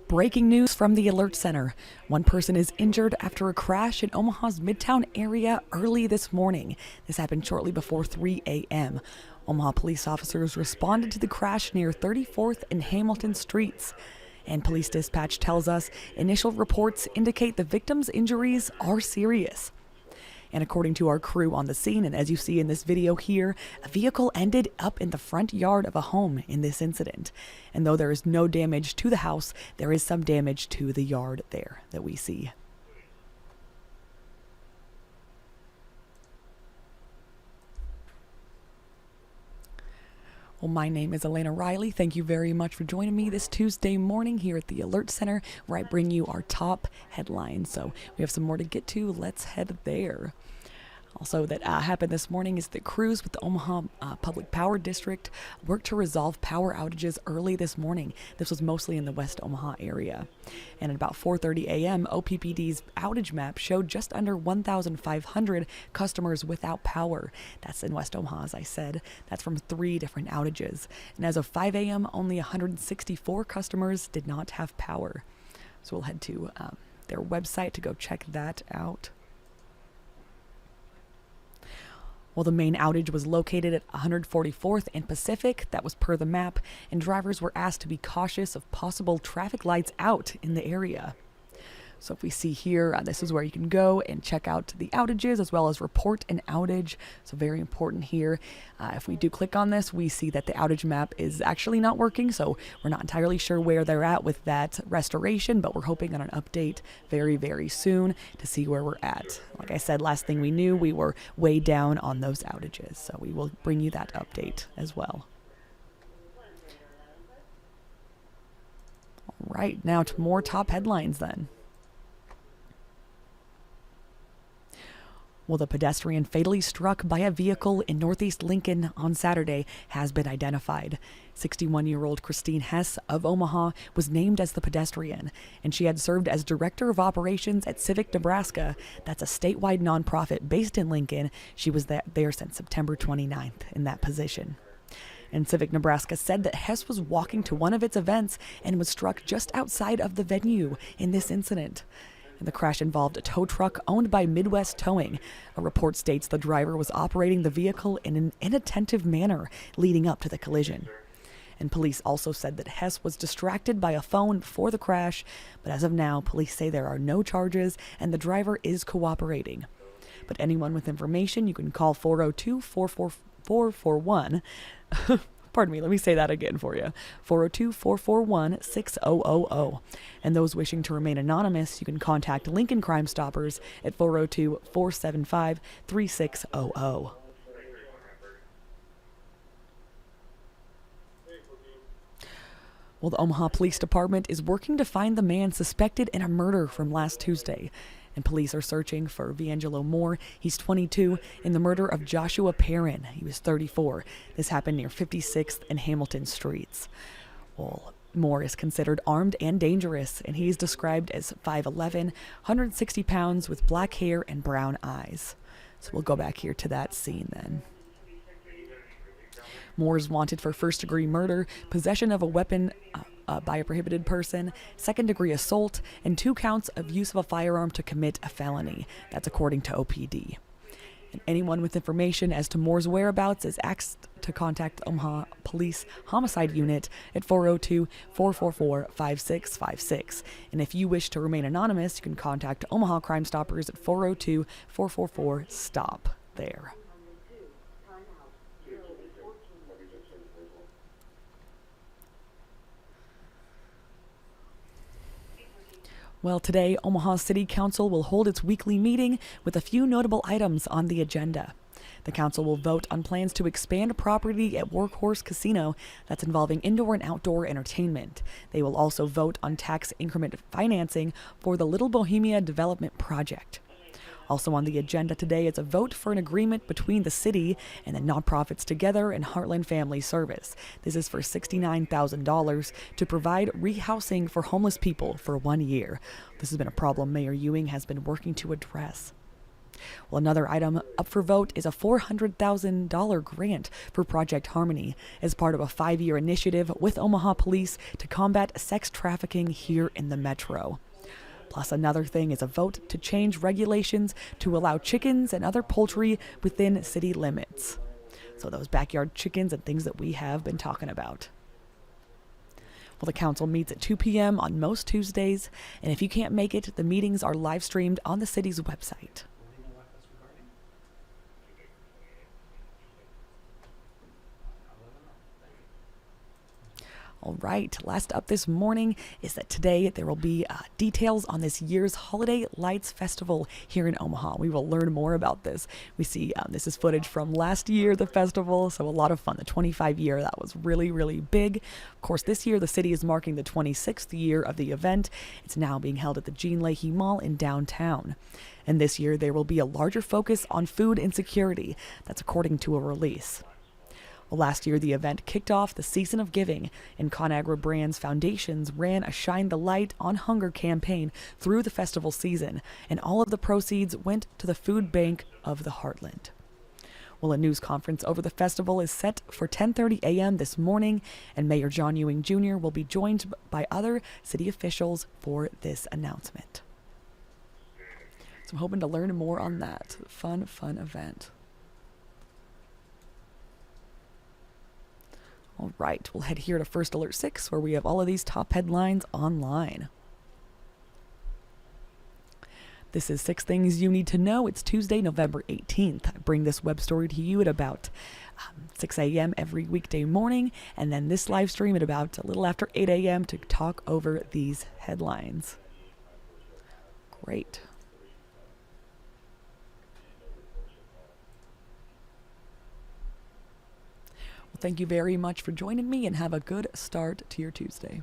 Breaking news from the Alert Center. One person is injured after a crash in Omaha's Midtown area early this morning. This happened shortly before 3 a.m. Omaha police officers responded to the crash near 34th and Hamilton Streets. And police dispatch tells us initial reports indicate the victim's injuries are serious. And according to our crew on the scene, and as you see in this video here, a vehicle ended up in the front yard of a home in this incident. And though there is no damage to the house, there is some damage to the yard there that we see. Well, my name is Elena Riley. Thank you very much for joining me this Tuesday morning here at the Alert Center, where I bring you our top headlines. So we have some more to get to. Let's head there. Also, that happened this morning is that crews with the Omaha Public Power District worked to resolve power outages early this morning. This was mostly in the West Omaha area. And at about 4:30 a.m., OPPD's outage map showed just under 1,500 customers without power. That's in West Omaha, as I said. That's from 3 different outages. And as of 5 a.m., only 164 customers did not have power. So we'll head to their website to go check that out. Well, the main outage was located at 144th and Pacific. That was per the map, and drivers were asked to be cautious of possible traffic lights out in the area. So if we see here, this is where you can go and check out the outages as well as report an outage. So very important here. If we do click on this, we see that the outage map is actually not working. So we're not entirely sure where they're at with that restoration, but we're hoping on an update very, very soon to see where we're at. Like I said, last thing we knew, we were way down on those outages. So we will bring you that update as well. All right, now to more top headlines then. Well, the pedestrian fatally struck by a vehicle in Northeast Lincoln on Saturday has been identified. 61-year-old Christine Hess of Omaha was named as the pedestrian, and she had served as Director of Operations at Civic Nebraska. That's a statewide nonprofit based in Lincoln. She was there since September 29th in that position. And Civic Nebraska said that Hess was walking to one of its events and was struck just outside of the venue in this incident. And the crash involved a tow truck owned by Midwest Towing. A report states the driver was operating the vehicle in an inattentive manner leading up to the collision. And police also said that Hess was distracted by a phone before the crash, but as of now, police say there are no charges and the driver is cooperating. But anyone with information, you can call 402-441. Pardon me, let me say that again for you. 402-441-6000. And those wishing to remain anonymous, you can contact Lincoln Crime Stoppers at 402-475-3600. Well, the Omaha Police Department is working to find the man suspected in a murder from last Tuesday. And police are searching for Vangelo Moore. He's 22, in the murder of Joshua Perrin. He was 34. This happened near 56th and Hamilton Streets. Well, Moore is considered armed and dangerous, and he's described as 5'11", 160 pounds with black hair and brown eyes. So we'll go back here to that scene then. Moore is wanted for first-degree murder, possession of a weapon by a prohibited person, second-degree assault, and 2 counts of use of a firearm to commit a felony. That's according to OPD. And anyone with information as to Moore's whereabouts is asked to contact the Omaha Police Homicide Unit at 402-444-5656. And if you wish to remain anonymous, you can contact Omaha Crime Stoppers at 402-444-STOP there. Well, today, Omaha City Council will hold its weekly meeting with a few notable items on the agenda. The council will vote on plans to expand property at Workhorse Casino that's involving indoor and outdoor entertainment. They will also vote on tax increment financing for the Little Bohemia Development Project. Also on the agenda today is a vote for an agreement between the city and the nonprofits Together and Heartland Family Service. This is for $69,000 to provide rehousing for homeless people for 1 year. This has been a problem Mayor Ewing has been working to address. Well, another item up for vote is a $400,000 grant for Project Harmony as part of a 5-year initiative with Omaha Police to combat sex trafficking here in the metro. Plus, another thing is a vote to change regulations to allow chickens and other poultry within city limits. So those backyard chickens and things that we have been talking about. Well, the council meets at 2 p.m. on most Tuesdays, and if you can't make it, the meetings are live streamed on the city's website. All right, last up this morning is that today there will be details on this year's Holiday Lights Festival here in Omaha. We will learn more about this. We see this is footage from last year, the festival, so a lot of fun. The 25 year, that was really, really big. Of course, this year the city is marking the 26th year of the event. It's now being held at the Jean Leahy Mall in downtown. And this year there will be a larger focus on food insecurity. That's according to a release. Well, last year, the event kicked off the Season of Giving, and ConAgra Brands Foundations ran a Shine the Light on Hunger campaign through the festival season, and all of the proceeds went to the food bank of the Heartland. Well, a news conference over the festival is set for 10:30 a.m. this morning, and Mayor John Ewing Jr. will be joined by other city officials for this announcement. So I'm hoping to learn more on that. Fun event. All right, we'll head here to First Alert 6, where we have all of these top headlines online. This is 6 Things You Need to Know. It's Tuesday, November 18th. I bring this web story to you at about 6 a.m. every weekday morning, and then this live stream at about a little after 8 a.m. to talk over these headlines. Great. Thank you very much for joining me, and have a good start to your Tuesday.